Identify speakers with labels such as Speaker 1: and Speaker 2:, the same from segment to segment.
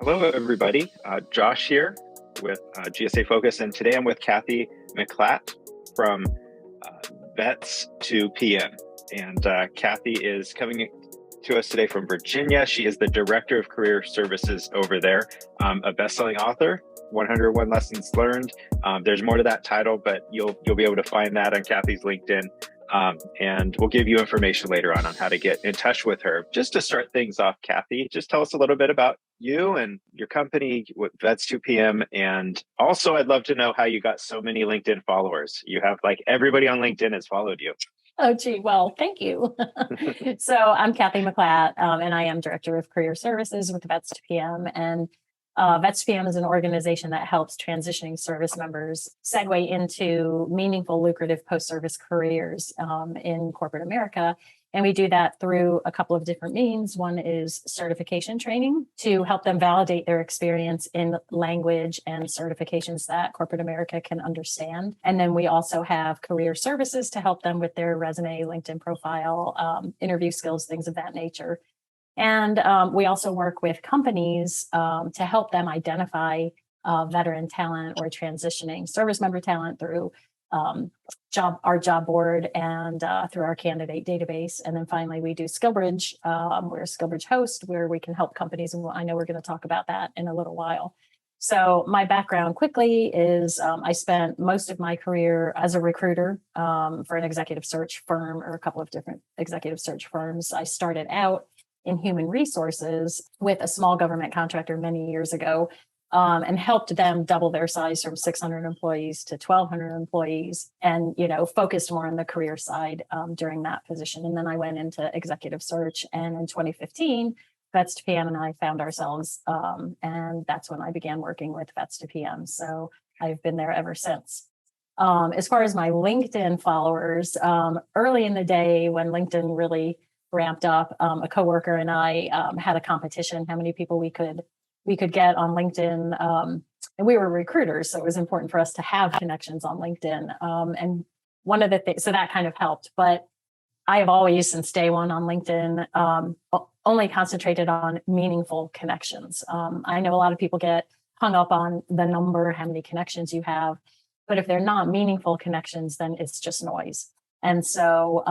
Speaker 1: Hello, everybody. Josh here with GSA Focus, and today I'm with Cathy Miclat from Vets2PM. And Cathy is coming to us today from Virginia. She is the Director of Career Services over there, a best-selling author, 101 Lessons Learned. There's more to that title, but you'll be able to find that on Cathy's LinkedIn. And we'll give you information later on how to get in touch with her. Just to start things off, Cathy, just tell us a little bit about you and your company with Vets2PM. And also, I'd love to know how you got so many LinkedIn followers. You have everybody on LinkedIn has followed you.
Speaker 2: Oh, gee. Well, thank you. So I'm Cathy Miclat, and I am Director of Career Services with Vets2PM. And Vets2PM is an organization that helps transitioning service members segue into meaningful, lucrative post-service careers in corporate America. And we do that through a couple of different means. One is certification training to help them validate their experience in language and certifications that corporate America can understand. And then we also have career services to help them with their resume, LinkedIn profile, interview skills, things of that nature. And we also work with companies to help them identify veteran talent or transitioning service member talent through our job board and through our candidate database. And then finally, we do Skillbridge. We're a Skillbridge host where we can help companies. And I know we're going to talk about that in a little while. So my background quickly is I spent most of my career as a recruiter for an executive search firm or a couple of different executive search firms. I started out in human resources with a small government contractor many years ago, and helped them double their size from 600 employees to 1,200 employees, and focused more on the career side during that position. And then I went into executive search, and in 2015, Vets2PM and I found ourselves, and that's when I began working with Vets2PM. So I've been there ever since. As far as my LinkedIn followers, early in the day when LinkedIn really ramped up, a coworker and I had a competition how many people we could get on LinkedIn, and we were recruiters, so it was important for us to have connections on LinkedIn. And one of the things, so that kind of helped. But I have always, since day one on LinkedIn, only concentrated on meaningful connections. I know a lot of people get hung up on the number, how many connections you have, but if they're not meaningful connections, then it's just noise. And so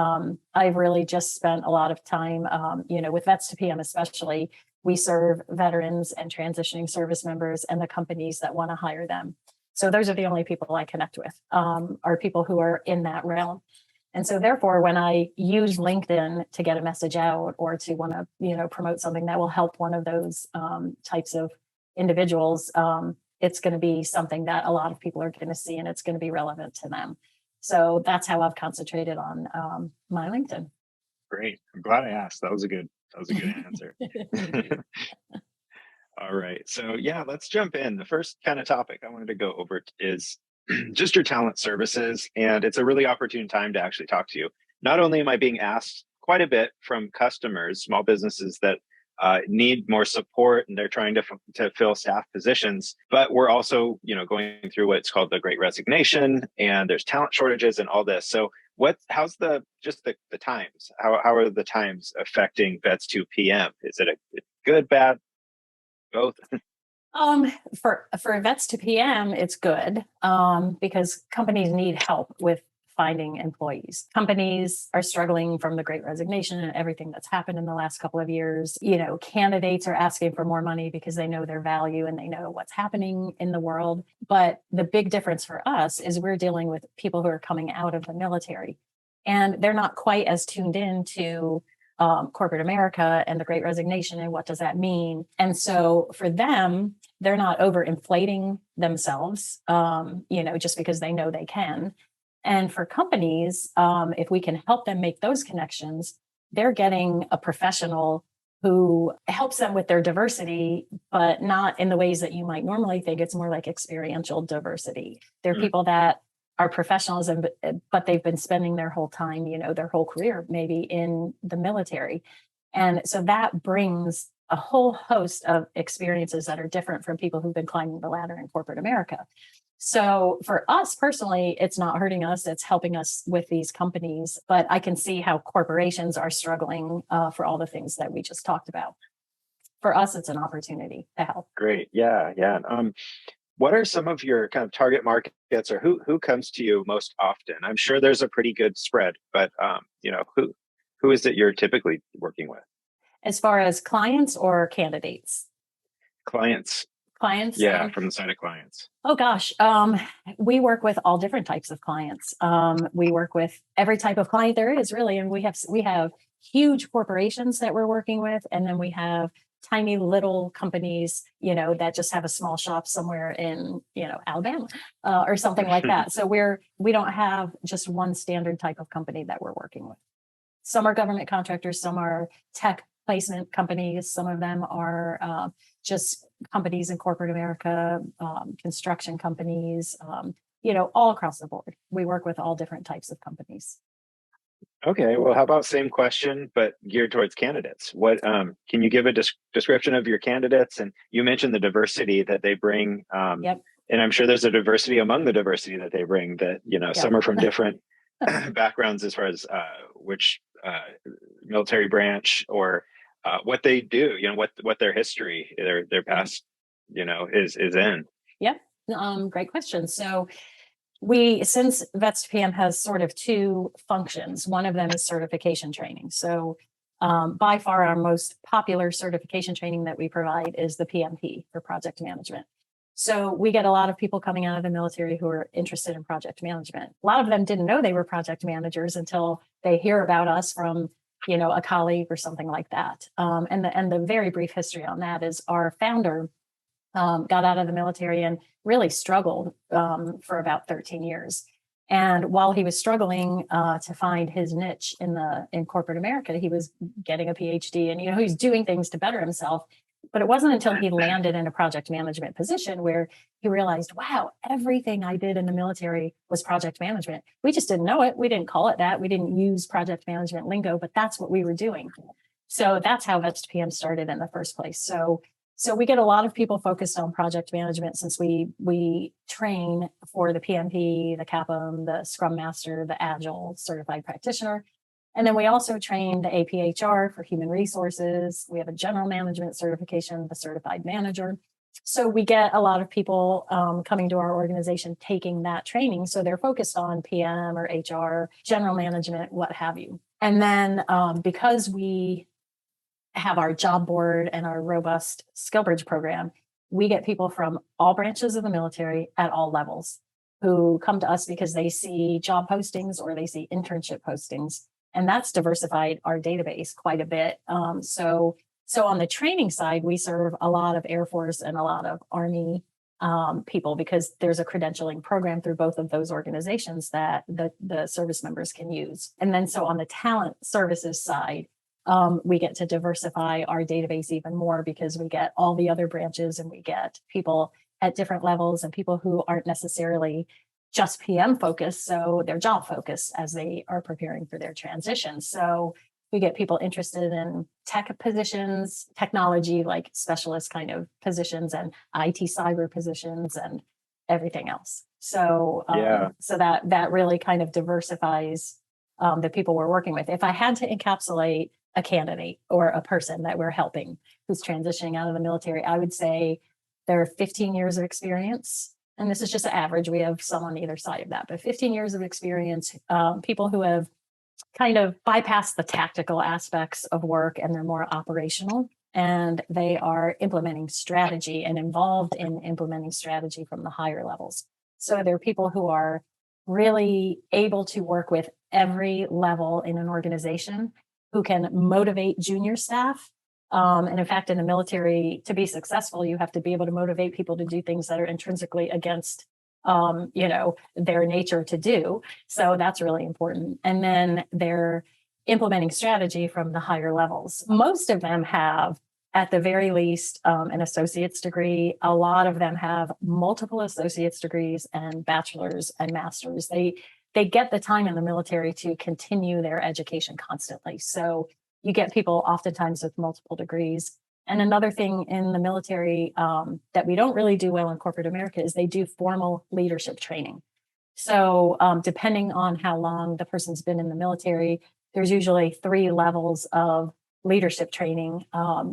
Speaker 2: I've really just spent a lot of time, with Vets2PM especially. We serve veterans and transitioning service members and the companies that want to hire them. So those are the only people I connect with, are people who are in that realm. And so therefore, when I use LinkedIn to get a message out or to want to, promote something that will help one of those types of individuals, it's going to be something that a lot of people are going to see, and it's going to be relevant to them. So that's how I've concentrated on my LinkedIn.
Speaker 1: Great. I'm glad I asked. That was a good answer. All right. So yeah, let's jump in. The first kind of topic I wanted to go over is just your talent services. And it's a really opportune time to actually talk to you. Not only am I being asked quite a bit from customers, small businesses that need more support and they're trying to fill staff positions, but we're also, going through what's called the Great Resignation, and there's talent shortages and all this. So how's the times? How are the times affecting Vets2PM? Is it a good, bad, both?
Speaker 2: For Vets2PM, it's good because companies need help with finding employees. Companies are struggling from the Great Resignation and everything that's happened in the last couple of years. Candidates are asking for more money because they know their value and they know what's happening in the world. But the big difference for us is we're dealing with people who are coming out of the military, and they're not quite as tuned in to corporate America and the Great Resignation and what does that mean. And so for them, they're not overinflating themselves, just because they know they can. And for companies, if we can help them make those connections, they're getting a professional who helps them with their diversity, but not in the ways that you might normally think. It's more like experiential diversity. They're people that are professionals, but they've been spending their whole time, their whole career maybe in the military. And so that brings a whole host of experiences that are different from people who've been climbing the ladder in corporate America. So for us personally, it's not hurting us, it's helping us with these companies. But I can see how corporations are struggling for all the things that we just talked about. for us, it's an opportunity to help.
Speaker 1: Great. Yeah. Yeah. What are some of your kind of target markets, or who comes to you most often? I'm sure there's a pretty good spread, but who is it you're typically working with?
Speaker 2: As far as clients or candidates?
Speaker 1: Clients.
Speaker 2: Clients.
Speaker 1: Yeah, from the side of clients.
Speaker 2: Oh gosh, we work with all different types of clients. We work with every type of client there is, really, and we have huge corporations that we're working with, and then we have tiny little companies, that just have a small shop somewhere in, Alabama, or something like that. So we don't have just one standard type of company that we're working with. Some are government contractors, some are tech placement companies, some of them are just companies in corporate America, construction companies, all across the board. We work with all different types of companies.
Speaker 1: Okay, well, how about same question, but geared towards candidates? What can you give a description of your candidates? And you mentioned the diversity that they bring.
Speaker 2: Yep.
Speaker 1: And I'm sure there's a diversity among the diversity that they bring, that,
Speaker 2: Yep.
Speaker 1: some are from different backgrounds as far as which military branch, or what they do, what their history, their past, is in.
Speaker 2: Yep. Great question. So since Vets2PM has sort of two functions, one of them is certification training. So by far our most popular certification training that we provide is the PMP, for project management. So we get a lot of people coming out of the military who are interested in project management. A lot of them didn't know they were project managers until they hear about us from, a colleague or something like that. And the very brief history on that is our founder got out of the military and really struggled for about 13 years. And while he was struggling to find his niche in corporate America, he was getting a PhD, and he was doing things to better himself. But it wasn't until he landed in a project management position where he realized, wow, everything I did in the military was project management. We just didn't know it. We didn't call it that. We didn't use project management lingo, but that's what we were doing. So that's how Vets2PM started in the first place. So we get a lot of people focused on project management, since we train for the PMP, the CAPM, the Scrum Master, the Agile Certified Practitioner. And then we also train the APHR for human resources. We have a general management certification, the Certified Manager. So we get a lot of people coming to our organization taking that training. So they're focused on PM or HR, general management, what have you. And then because we have our job board and our robust Skillbridge program, we get people from all branches of the military at all levels who come to us because they see job postings or they see internship postings. And that's diversified our database quite a bit. So on the training side, we serve a lot of Air Force and a lot of Army people, because there's a credentialing program through both of those organizations that the service members can use. And then so on the talent services side, we get to diversify our database even more, because we get all the other branches and we get people at different levels and people who aren't necessarily just PM focused, so they're job focused as they are preparing for their transition. So we get people interested in tech positions, technology, like specialist kind of positions, and IT cyber positions and everything else. So so that really kind of diversifies the people we're working with. If I had to encapsulate a candidate or a person that we're helping who's transitioning out of the military, I would say they're 15 years of experience. And this is just an average. We have some on either side of that, but 15 years of experience, people who have kind of bypassed the tactical aspects of work and they're more operational, and they are implementing strategy and involved in implementing strategy from the higher levels. So they're people who are really able to work with every level in an organization, who can motivate junior staff. And in fact, in the military, to be successful, you have to be able to motivate people to do things that are intrinsically against, their nature to do. So that's really important. And then they're implementing strategy from the higher levels. Most of them have, at the very least, an associate's degree. A lot of them have multiple associate's degrees and bachelor's and master's. They get the time in the military to continue their education constantly. So you get people oftentimes with multiple degrees. And another thing in the military that we don't really do well in corporate America is they do formal leadership training. So depending on how long the person's been in the military, there's usually 3 levels of leadership training,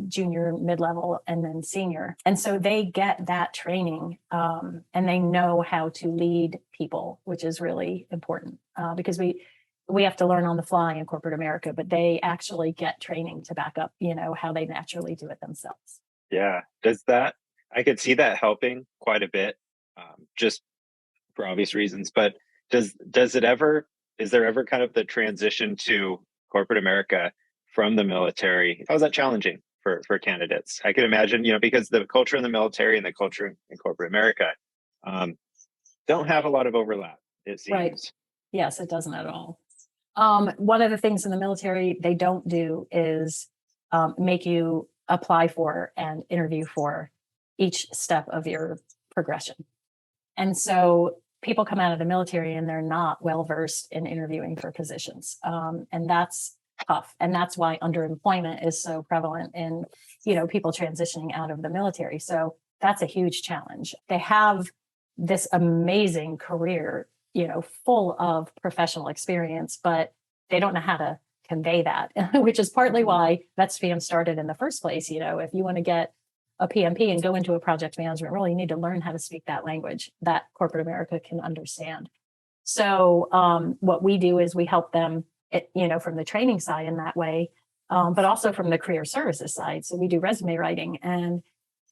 Speaker 2: junior, mid-level, and then senior. And so they get that training and they know how to lead people, which is really important because we have to learn on the fly in corporate America, but they actually get training to back up, how they naturally do it themselves.
Speaker 1: Yeah. I could see that helping quite a bit, just for obvious reasons, but is there ever kind of the transition to corporate America from the military? How is that challenging for candidates? I can imagine, because the culture in the military and the culture in corporate America don't have a lot of overlap, it seems.
Speaker 2: Right. Yes, it doesn't at all. One of the things in the military they don't do is make you apply for and interview for each step of your progression. And so people come out of the military and they're not well versed in interviewing for positions. And that's tough. And that's why underemployment is so prevalent in, people transitioning out of the military. So that's a huge challenge. They have this amazing career, full of professional experience, but they don't know how to convey that, which is partly why Vets2PM started in the first place. If you want to get a PMP and go into a project management role, you need to learn how to speak that language that corporate America can understand. So what we do is we help them, from the training side in that way, but also from the career services side. So we do resume writing, and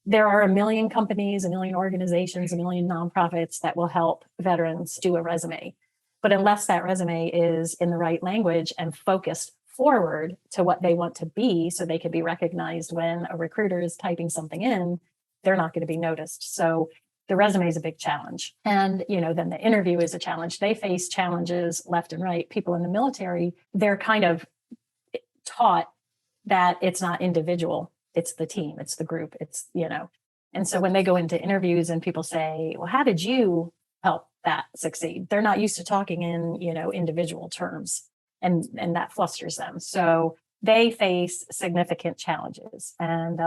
Speaker 2: there are a million companies, a million organizations, a million nonprofits that will help veterans do a resume. But unless that resume is in the right language and focused forward to what they want to be, so they can be recognized when a recruiter is typing something in, they're not going to be noticed. So the resume is a big challenge. And, then the interview is a challenge. They face challenges left and right. People in the military, they're kind of taught that it's not individual, it's the team, it's the group, and so when they go into interviews and people say, well, how did you help that succeed? They're not used to talking in, individual terms, and that flusters them. So they face significant challenges. And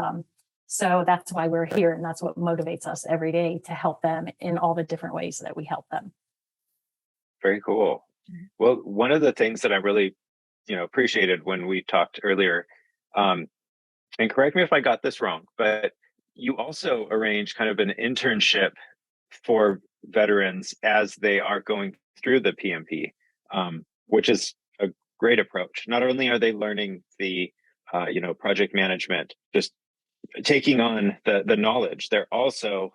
Speaker 2: so that's why we're here. And that's what motivates us every day to help them in all the different ways that we help them.
Speaker 1: Very cool. Well, one of the things that I really, appreciated when we talked earlier, and correct me if I got this wrong, but you also arrange kind of an internship for veterans as they are going through the PMP, which is a great approach. Not only are they learning the, project management, just taking on the knowledge, that also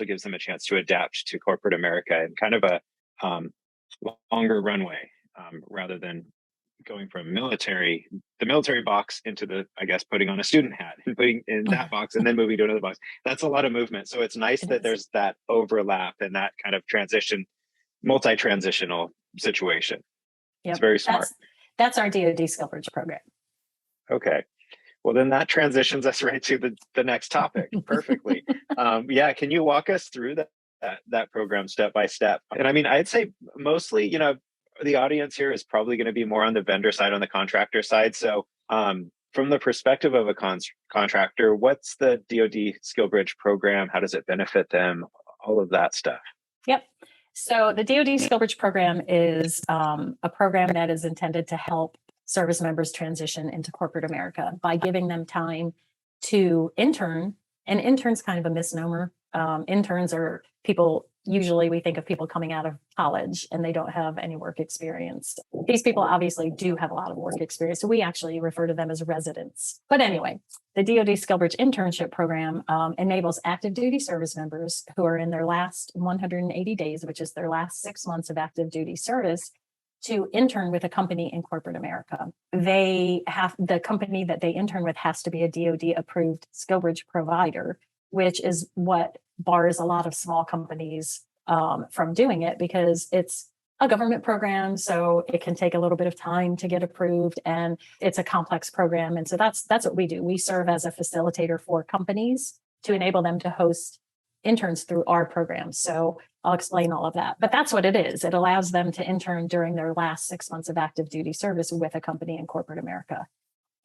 Speaker 1: gives them a chance to adapt to corporate America and kind of a longer runway, rather than going from the military box into putting on a student hat and putting in that box and then moving to another box. That's a lot of movement. So it's nice that there's that overlap and that kind of multi-transitional situation. Yep. It's very smart.
Speaker 2: That's our DoD Skillbridge program.
Speaker 1: Okay. Well, then that transitions us right to the next topic perfectly. Can you walk us through that program step by step? And I mean, I'd say mostly, the audience here is probably going to be more on the vendor side, on the contractor side. So from the perspective of a contractor, what's the DoD Skillbridge program? How does it benefit them? All of that stuff.
Speaker 2: Yep. So the DoD Skillbridge program is a program that is intended to help service members transition into corporate America by giving them time to intern. And intern's kind of a misnomer. Interns are people, usually we think of people coming out of college and they don't have any work experience. These people obviously do have a lot of work experience. So we actually refer to them as residents. But anyway, the DoD Skillbridge internship program enables active duty service members who are in their last 180 days, which is their last 6 months of active duty service, to intern with a company in corporate America. The company that they intern with has to be a DoD approved Skillbridge provider, which is what bars a lot of small companies from doing it, because it's a government program. So it can take a little bit of time to get approved, and it's a complex program. And so that's what we do. We serve as a facilitator for companies to enable them to host interns through our program. So I'll explain all of that, but that's what it is. It allows them to intern during their last 6 months of active duty service with a company in corporate America.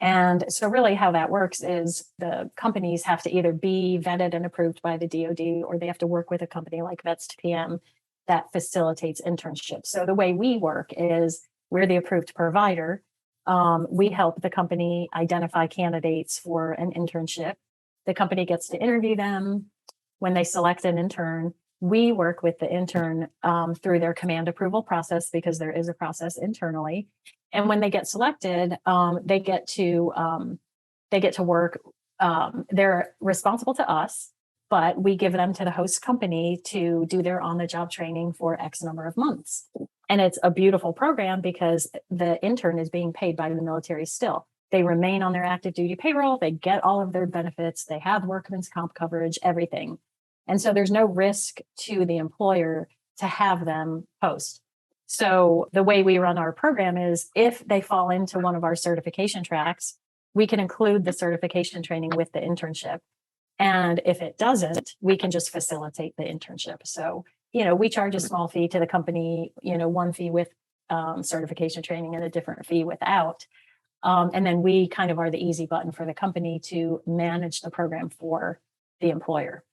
Speaker 2: And so really how that works is the companies have to either be vetted and approved by the DoD, or they have to work with a company like Vets2PM that facilitates internships. So the way we work is we're the approved provider. We help the company identify candidates for an internship. The company gets to interview them. When they select an intern, we work with the intern through their command approval process, because there is a process internally. And when they get selected, they get to work. They're responsible to us, but we give them to the host company to do their on-the-job training for X number of months. And it's a beautiful program because the intern is being paid by the military still. They remain on their active duty payroll. They get all of their benefits. They have workman's comp coverage, everything. And so there's no risk to the employer to have them post. So the way we run our program is, if they fall into one of our certification tracks, we can include the certification training with the internship. And if it doesn't, we can just facilitate the internship. So, we charge a small fee to the company, one fee with certification training and a different fee without. And then we kind of are the easy button for the company to manage the program for the employer.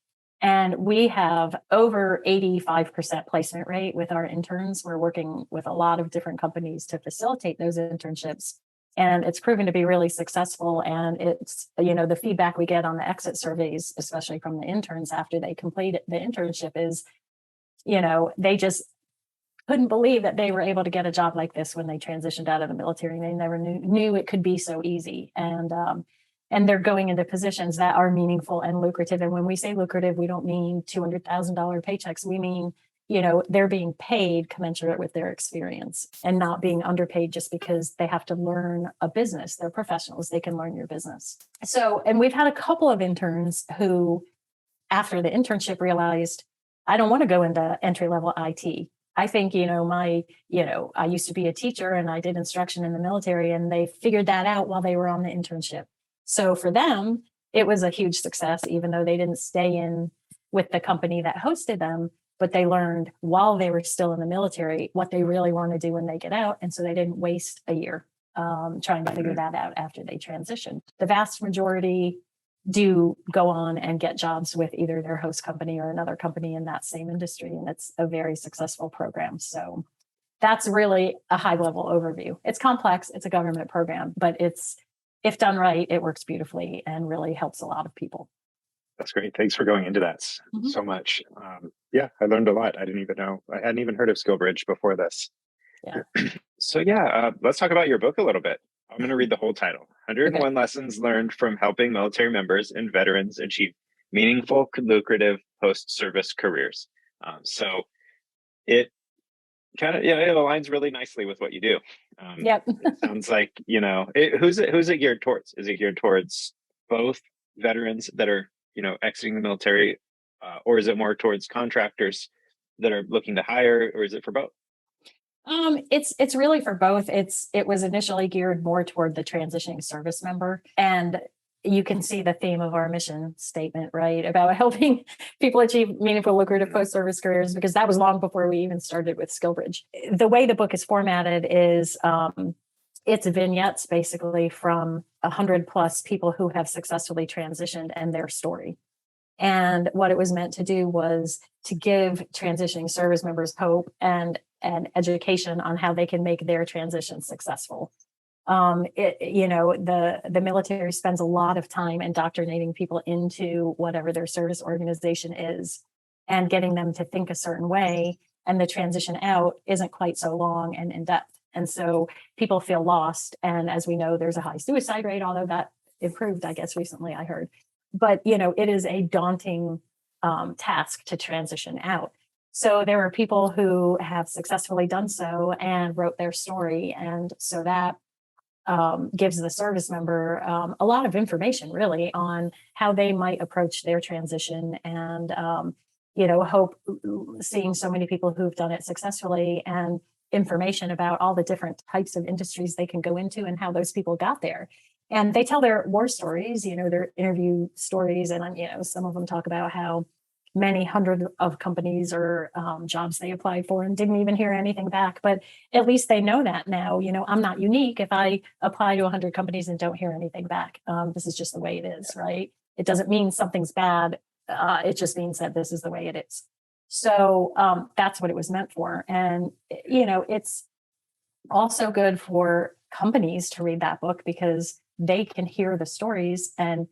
Speaker 2: And we have over 85% placement rate with our interns. We're working with a lot of different companies to facilitate those internships. And it's proven to be really successful. And it's, the feedback we get on the exit surveys, especially from the interns after they complete the internship, is, they just couldn't believe that they were able to get a job like this when they transitioned out of the military. They never knew it could be so easy. And they're going into positions that are meaningful and lucrative. And when we say lucrative, we don't mean $200,000 paychecks. We mean, they're being paid commensurate with their experience and not being underpaid just because they have to learn a business. They're professionals. They can learn your business. So, and we've had a couple of interns who, after the internship, realized, I don't want to go into entry-level IT. I think, I used to be a teacher and I did instruction in the military, and they figured that out while they were on the internship. So for them, it was a huge success, even though they didn't stay in with the company that hosted them, but they learned while they were still in the military what they really want to do when they get out. And so they didn't waste a year trying to figure that out after they transitioned. The vast majority do go on and get jobs with either their host company or another company in that same industry. And it's a very successful program. So that's really a high level overview. It's complex. It's a government program, but if done right, it works beautifully and really helps a lot of people.
Speaker 1: That's great. Thanks for going into that so much. Yeah, I learned a lot. I didn't even know. I hadn't even heard of Skillbridge before this.
Speaker 2: Yeah.
Speaker 1: So let's talk about your book a little bit. I'm going to read the whole title. 101 Lessons Learned from Helping Military Members and Veterans Achieve Meaningful, Lucrative Post-Service Careers. So it kind of, it aligns really nicely with what you do.
Speaker 2: Yep.
Speaker 1: It sounds like, who's it geared towards? Is it geared towards both veterans that are, exiting the military, or is it more towards contractors that are looking to hire, or is it for both?
Speaker 2: It's really for both. It was initially geared more toward the transitioning service member, and you can see the theme of our mission statement, right, about helping people achieve meaningful, lucrative post-service careers, because that was long before we even started with Skillbridge. The way the book is formatted is it's vignettes basically from 100+ people who have successfully transitioned and their story. And what it was meant to do was to give transitioning service members hope and education on how they can make their transition successful. The military spends a lot of time indoctrinating people into whatever their service organization is and getting them to think a certain way. And the transition out isn't quite so long and in depth. And so people feel lost. And as we know, there's a high suicide rate, although that improved, I guess, recently, I heard. But, it is a daunting task to transition out. So there are people who have successfully done so and wrote their story. And so that gives the service member a lot of information, really, on how they might approach their transition. And, hope seeing so many people who've done it successfully, and information about all the different types of industries they can go into and how those people got there. And they tell their war stories, their interview stories. And, some of them talk about how many hundred of companies or jobs they applied for and didn't even hear anything back. But at least they know that now. I'm not unique if I apply to 100 companies and don't hear anything back. This is just the way it is, right? It doesn't mean something's bad. It just means that this is the way it is. So that's what it was meant for. And, it's also good for companies to read that book because they can hear the stories and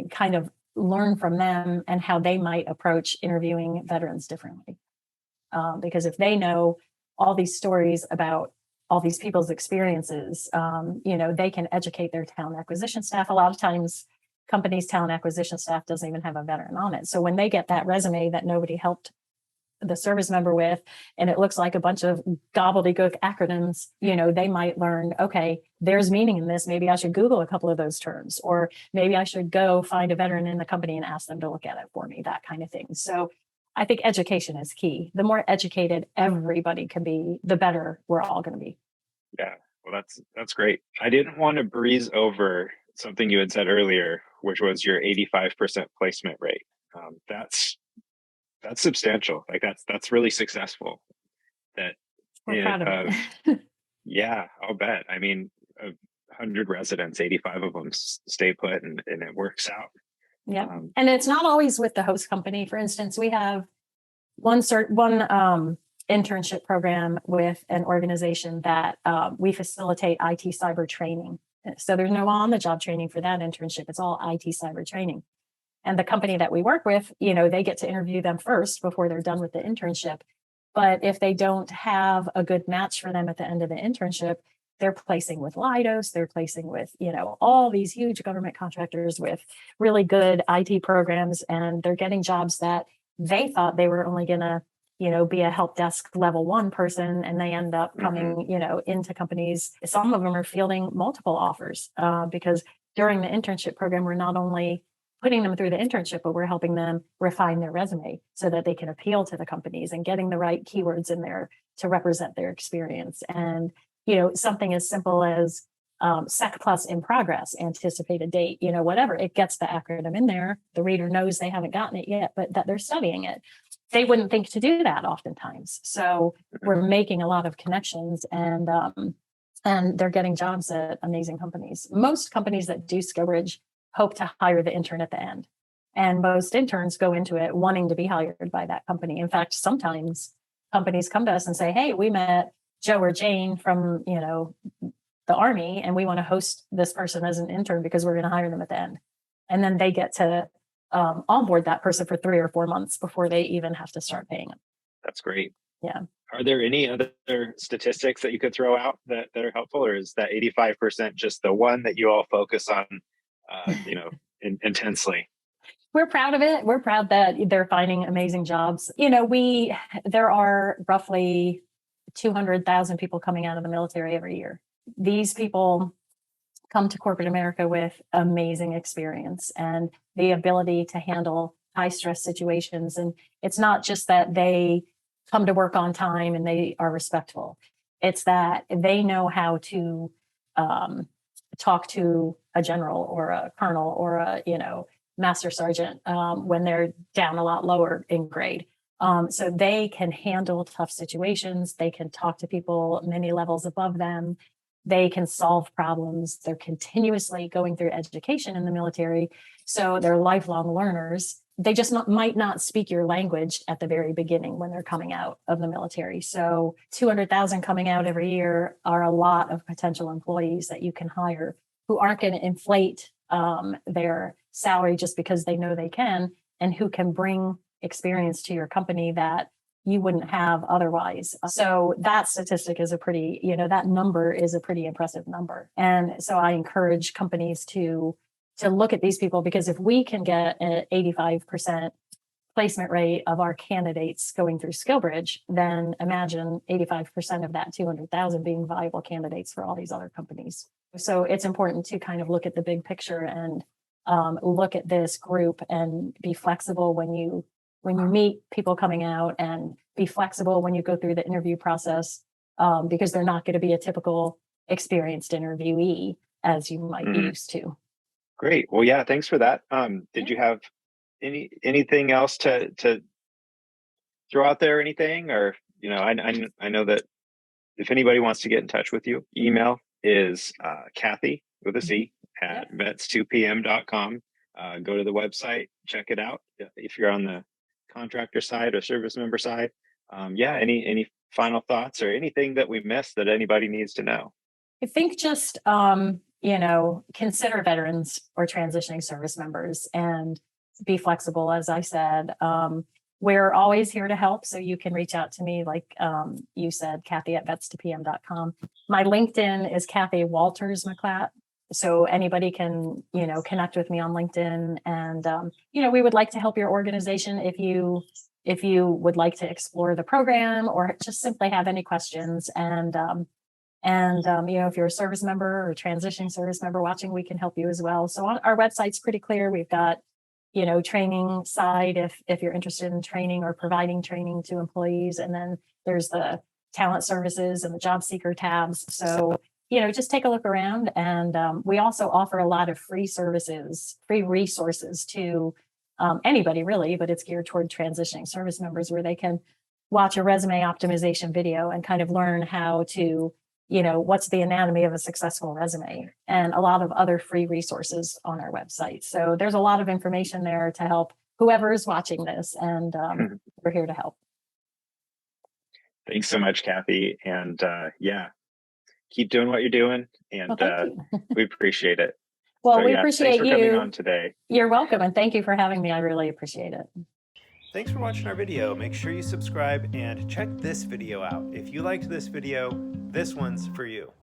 Speaker 2: kind of learn from them and how they might approach interviewing veterans differently. Because if they know all these stories about all these people's experiences, they can educate their talent acquisition staff. A lot of times companies' talent acquisition staff doesn't even have a veteran on it. So when they get that resume that nobody helped the service member with, and it looks like a bunch of gobbledygook acronyms, they might learn, okay, there's meaning in this. Maybe I should Google a couple of those terms, or maybe I should go find a veteran in the company and ask them to look at it for me, that kind of thing. So I think education is key. The more educated everybody can be, the better we're all going to be.
Speaker 1: Yeah, well, that's great. I didn't want to breeze over something you had said earlier, which was your 85% placement rate. That's substantial. Like that's really successful. That
Speaker 2: We're proud of it.
Speaker 1: Yeah, I'll bet. I mean, 100 residents, 85 of them stay put, and it works out.
Speaker 2: Yeah, and it's not always with the host company. For instance, we have one internship program with an organization that we facilitate IT cyber training. So there's no on-the-job training for that internship. It's all IT cyber training. And the company that we work with, they get to interview them first before they're done with the internship. But if they don't have a good match for them at the end of the internship, they're placing with Leidos, they're placing with, all these huge government contractors with really good IT programs, and they're getting jobs that they thought they were only going to, be a help desk level 1 person, and they end up coming, into companies. Some of them are fielding multiple offers because during the internship program, we're not only putting them through the internship, but we're helping them refine their resume so that they can appeal to the companies and getting the right keywords in there to represent their experience. And, something as simple as SEC plus in progress, anticipated date, whatever, it gets the acronym in there. The reader knows they haven't gotten it yet, but that they're studying it. They wouldn't think to do that oftentimes. So we're making a lot of connections, and they're getting jobs at amazing companies. Most companies that do Skillbridge hope to hire the intern at the end. And most interns go into it wanting to be hired by that company. In fact, sometimes companies come to us and say, hey, we met Joe or Jane from, the Army, and we want to host this person as an intern because we're going to hire them at the end. And then they get to onboard that person for 3 or 4 months before they even have to start paying them.
Speaker 1: That's great.
Speaker 2: Yeah.
Speaker 1: Are there any other statistics that you could throw out that are helpful, or is that 85% just the one that you all focus on, intensely?
Speaker 2: We're proud of it. We're proud that they're finding amazing jobs. There are roughly 200,000 people coming out of the military every year. These people come to corporate America with amazing experience and the ability to handle high stress situations. And it's not just that they come to work on time and they are respectful. It's that they know how to talk to a general or a colonel or a, master sergeant when they're down a lot lower in grade. So they can handle tough situations. They can talk to people many levels above them. They can solve problems. They're continuously going through education in the military. So they're lifelong learners. They just might not speak your language at the very beginning when they're coming out of the military. So 200,000 coming out every year are a lot of potential employees that you can hire who aren't going to inflate their salary just because they know they can, and who can bring experience to your company that you wouldn't have otherwise. So that statistic is that number is a pretty impressive number. And so I encourage companies to look at these people, because if we can get an 85% placement rate of our candidates going through Skillbridge, then imagine 85% of that 200,000 being viable candidates for all these other companies. So it's important to kind of look at the big picture and look at this group and be flexible when you meet people coming out, and be flexible when you go through the interview process, because they're not going to be a typical experienced interviewee as you might be used to.
Speaker 1: Great. Well, yeah, thanks for that. Did you have anything else to throw out there, anything? Or, I know that if anybody wants to get in touch with you, email is Cathy with a C at Vets2PM.com. Go to the website, check it out. If you're on the contractor side or service member side, any final thoughts or anything that we missed that anybody needs to know?
Speaker 2: I think just, consider veterans or transitioning service members and be flexible, as I said. We're always here to help, so you can reach out to me, like you said, Cathy at Vets2PM.com. My LinkedIn is Cathy Walters Miclat. So anybody can, connect with me on LinkedIn. And, we would like to help your organization if you would like to explore the program or just simply have any questions. If you're a service member or transitioning service member watching, we can help you as well. So our website's pretty clear. We've got, training side if you're interested in training or providing training to employees. And then there's the talent services and the job seeker tabs. So, just take a look around. And we also offer a lot of free resources to anybody really, but it's geared toward transitioning service members where they can watch a resume optimization video and kind of learn how to, what's the anatomy of a successful resume, and a lot of other free resources on our website. So there's a lot of information there to help whoever is watching this, and we're here to help.
Speaker 1: Thanks so much, Cathy. And keep doing what you're doing. And we appreciate it.
Speaker 2: Well, we appreciate
Speaker 1: thanks for coming on today.
Speaker 2: You're welcome. And thank you for having me. I really appreciate it.
Speaker 3: Thanks for watching our video. Make sure you subscribe and check this video out. If you liked this video, this one's for you.